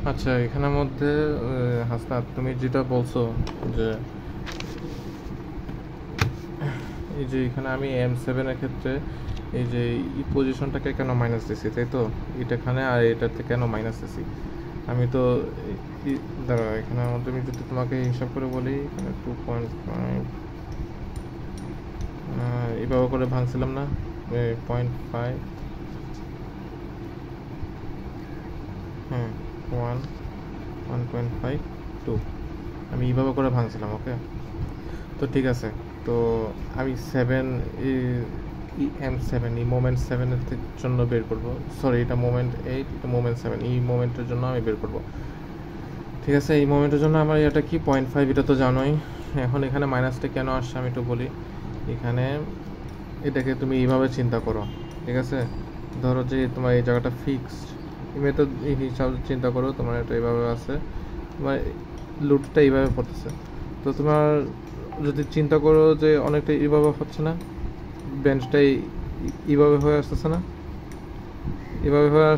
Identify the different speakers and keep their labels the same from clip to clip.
Speaker 1: আচ্ছা, এখানের মধ্যে হাসনাত তুমি যেটা বলছো যে এই যে এখানে আমি M7 এর ক্ষেত্রে এই যে এই পজিশনটাকে কেন মাইনাস দিছি, তাই তো? এটাখানে আর এটাতে কেন মাইনাস দিছি আমি তো দাঁড়াও, এখানে মধ্যে আমি যদি তোমাকে হিসাব করে বলি, এখানে 2.5 এইভাবে করে ভাঙছিলাম না, 0.5, হ্যাঁ, 1.5, 2, আমি এইভাবে করে ভাঙছিলাম। ওকে, তো ঠিক আছে। তো আমি M7 এই মোমেন্ট 7-এর জন্য বের করব। সরি, এটা মোমেন্ট 8, এটা মোমেন্ট 7, এই মোমেন্টের জন্য আমি বের করব। ঠিক আছে, এই মোমেন্টের জন্য আমার এটা কি 0.5, এটা তো জানোই। এখন এখানে মাইনাসটা কেন আসছে আমি একটু বলি। এখানে এটাকে তুমি এইভাবে চিন্তা করো, ঠিক আছে? ধরো যে তোমার এই জায়গাটা ফিক্সড, এই হিসাবে চিন্তা করো, তোমার এটা এইভাবে আছে, তোমার লুটটা এইভাবে পড়তেছে। তো তোমার যদি চিন্তা করো যে অনেকটা এইভাবে হচ্ছে না, বেঞ্চটাই এইভাবে হয়ে আসতেছে না, এইভাবে হয়ে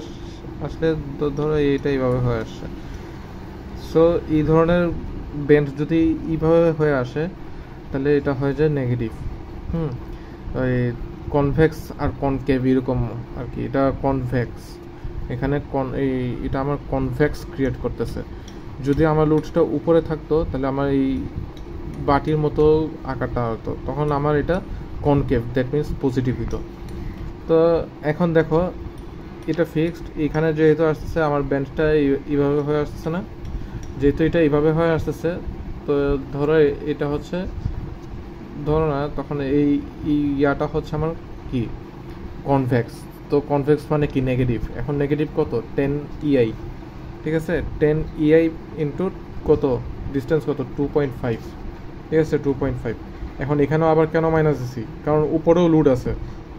Speaker 1: আসলে তো ধরো এইটা এইভাবে হয়ে আসছে। সো এই ধরনের বেঞ্চ যদি এইভাবে হয়ে আসে তাহলে এটা হয়ে যায় নেগেটিভ। ওই কনভেক্স আর কনকেভ এরকম আর কি। এটা কনভেক্স, এখানে এটা আমার কনভেক্স ক্রিয়েট করতেছে। যদি আমার লুটসটা উপরে থাকতো তাহলে আমার এই বাটির মতো আকারটা হতো, তখন আমার এটা কনকেভ, দ্যাট মিনস পজিটিভ হতো। তো এখন দেখো এটা ফিক্সড, এখানে যেহেতু আসতেছে আমার বেঞ্চটা এইভাবে হয়ে আসতেছে না, যেহেতু এটা এইভাবে হয়ে আসতেছে, তো ধরো এটা হচ্ছে, ধরো না, তখন এই ইয়াটা হচ্ছে আমার কি কনভেক্স। তো কনভেক্স মানে কি নেগেটিভ। এখন নেগেটিভ কত, 10 EI, ঠিক আছে? 10 EI ইন্টু কত ডিস্টেন্স, কত 2.5, ঠিক আছে? 2.5। এখন এখানেও আবার কেন মাইনাস দিছি, কারণ উপরেও লুড আছে।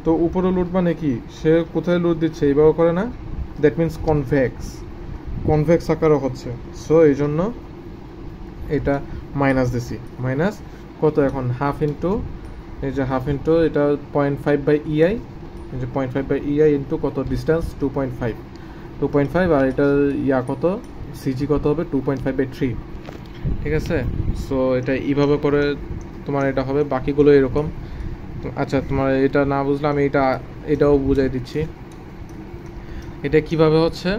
Speaker 1: তো উপরেও লুড মানে কি, সে কোথায় লুড দিচ্ছে, এইভাবে করে না, দ্যাট মিনস কনভেক্স আকারও হচ্ছে। সো এই জন্য এটা মাইনাস দিছি। মাইনাস কত, এখন হাফ ইন্টু, এই যে হাফ ইন্টু এটা 0.5/EI, এই যে 0.5/EI ইন্টু কত ডিস্টেন্স, 2.5, আর এটা কত, সিজি কত হবে, 2.5/3, ঠিক আছে? সো এটা এইভাবে করে তোমার এটা হবে, বাকিগুলো এরকম। আচ্ছা, তোমার এটা না বুঝলে আমি এটাও বুঝাই দিচ্ছি। এটা কিভাবে হচ্ছে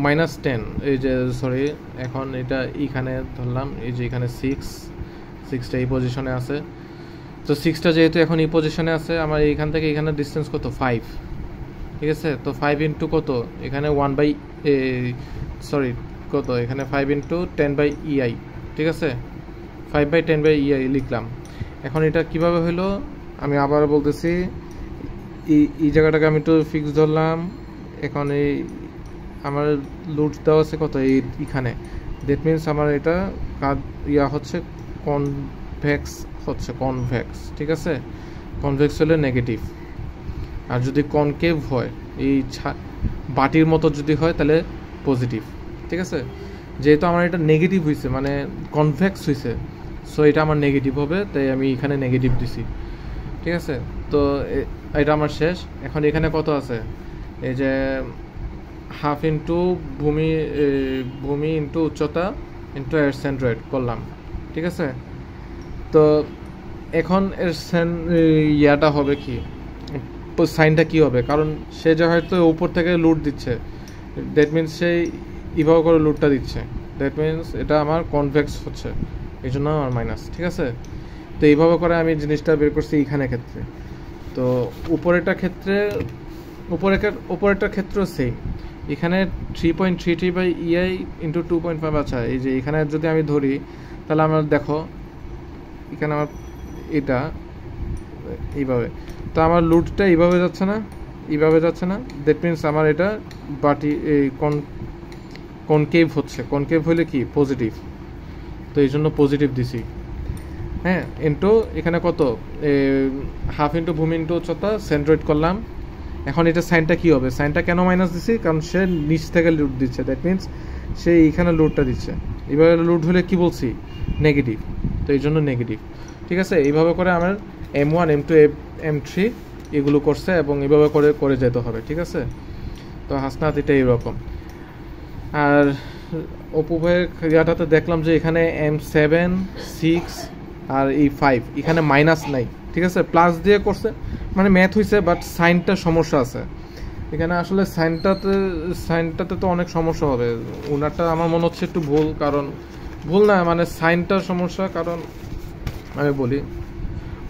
Speaker 1: -10, এই যে সরি, এখন এটা এইখানে ধরলাম, এই যে এখানে সিক্সটা এই পজিশনে আছে। তো 6টা যেহেতু এখন এই পজিশনে আছে, আমার এইখান থেকে এখানে ডিস্টেন্স কত, 5, ঠিক আছে? তো 5 ইন্টু কত, এখানে কত, এখানে 5 ইন্টু 10/EI, ঠিক আছে? 5/10/EI লিখলাম। এখন এটা কিভাবে হলো আমি আবার বলতেছি। এই জায়গাটাকে আমি একটু ফিক্স ধরলাম। এখন এই আমার লুট দেওয়া আছে কত, এইখানে, দ্যাট মিনস আমার এটা হচ্ছে কনভেক্স, ঠিক আছে? কনভেক্স হলে নেগেটিভ। আর যদি কনকেভ হয়, এই বাটির মতো যদি হয়, তাহলে পজিটিভ, ঠিক আছে? যেহেতু আমার এটা নেগেটিভ হয়েছে, মানে কনভেক্স হয়েছে, সো এটা আমার নেগেটিভ হবে, তাই আমি এখানে নেগেটিভ দিছি, ঠিক আছে? তো এটা আমার শেষ। এখন এখানে কত আছে, এই যে হাফ ইন্টু ভূমি ইন্টু উচ্চতা ইন্টু এর সেন্ট্রয়েড করলাম, ঠিক আছে? তো এখন এর ইয়াটা হবে কি, সাইনটা কি হবে, কারণ সে যে হয়তো উপর থেকে লুট দিচ্ছে, দ্যাট মিনস সে এইভাবে করে লুটটা দিচ্ছে, দ্যাট মিনস এটা আমার কনভেক্স হচ্ছে, এই জন্য আমার মাইনাস, ঠিক আছে? তো এইভাবে করে আমি জিনিসটা বের করছি এইখানে ক্ষেত্রে। তো উপরেরটার ক্ষেত্রেও সেম, এখানে 3.33/EI ইন্টু 2.5। আচ্ছা, এই যে এখানে যদি আমি ধরি, তাহলে আমার দেখো এখানে আমার এটা এইভাবে, তো আমার লুটটা এইভাবে যাচ্ছে না, দ্যাট মিনস আমার এটা বাটি কনকেভ হচ্ছে। কনকেভ হলে কি পজিটিভ, তো এই জন্য পজিটিভ দিছি। হ্যাঁ, ইন্টু এখানে কত, হাফ ইন্টু ভূমি ইন্টু উচ্চতা সেন্ট্রয়েড করলাম। এখন এটা সাইনটা কি হবে, সাইনটা কেন মাইনাস দিছি, কারণ সে নিচ থেকে লুট দিচ্ছে, দ্যাট মিনস সে এইখানে লুটটা দিচ্ছে। এইভাবে লুট হলে কি বলছি, নেগেটিভ, তো এই জন্য নেগেটিভ, ঠিক আছে? এইভাবে করে আমার M1 M2 M3 এগুলো করছে, এবং এইভাবে করে যেতে হবে, ঠিক আছে? তো হাসনাত এটা এইরকম। আর অপু ভাইয়ের ইয়াটাতে দেখলাম যে এখানে M7 6 আর এই 5 এখানে মাইনাস নাই, ঠিক আছে, প্লাস দিয়ে করছে, মানে ম্যাথ হয়েছে, বাট সাইনটা সমস্যা আছে এখানে। আসলে সাইনটাতে তো অনেক সমস্যা হবে, ওনারটা আমার মনে হচ্ছে একটু ভুল, কারণ ভুল না মানে সাইনটার সমস্যা। কারণ আমি বলি,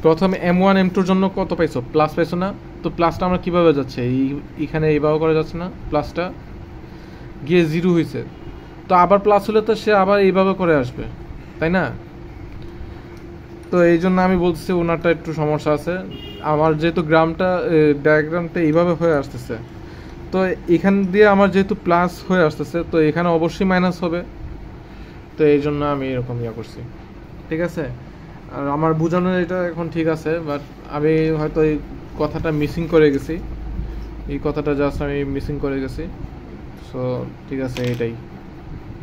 Speaker 1: প্রথমে M1 M2-র জন্য কত পাইছো, প্লাস পাইছো না? তো প্লাসটা আমরা কীভাবে যাচ্ছে, এইখানে এইভাবে করা যাচ্ছে না, প্লাসটা গিয়ে 0 হয়েছে, তো আবার প্লাস হলে তো সে আবার এইভাবে করে আসবে, তাই না? তো এই জন্য আমি বলছি ওনারটা একটু সমস্যা আছে। আমার যেহেতু ডায়াগ্রামটা এইভাবে হয়ে আসতেছে, তো এখান দিয়ে আমার যেহেতু প্লাস হয়ে আসতেছে, তো এখানে অবশ্যই মাইনাস হবে, তো এই জন্য আমি এরকম ইয়া করছি, ঠিক আছে। আর আমার বোঝানোর এটা এখন ঠিক আছে, বাট আমি হয়তো এই কথাটা মিসিং করে গেছি, এই কথাটা জাস্ট আমি মিসিং করে গেছি। সো ঠিক আছে, এটাই।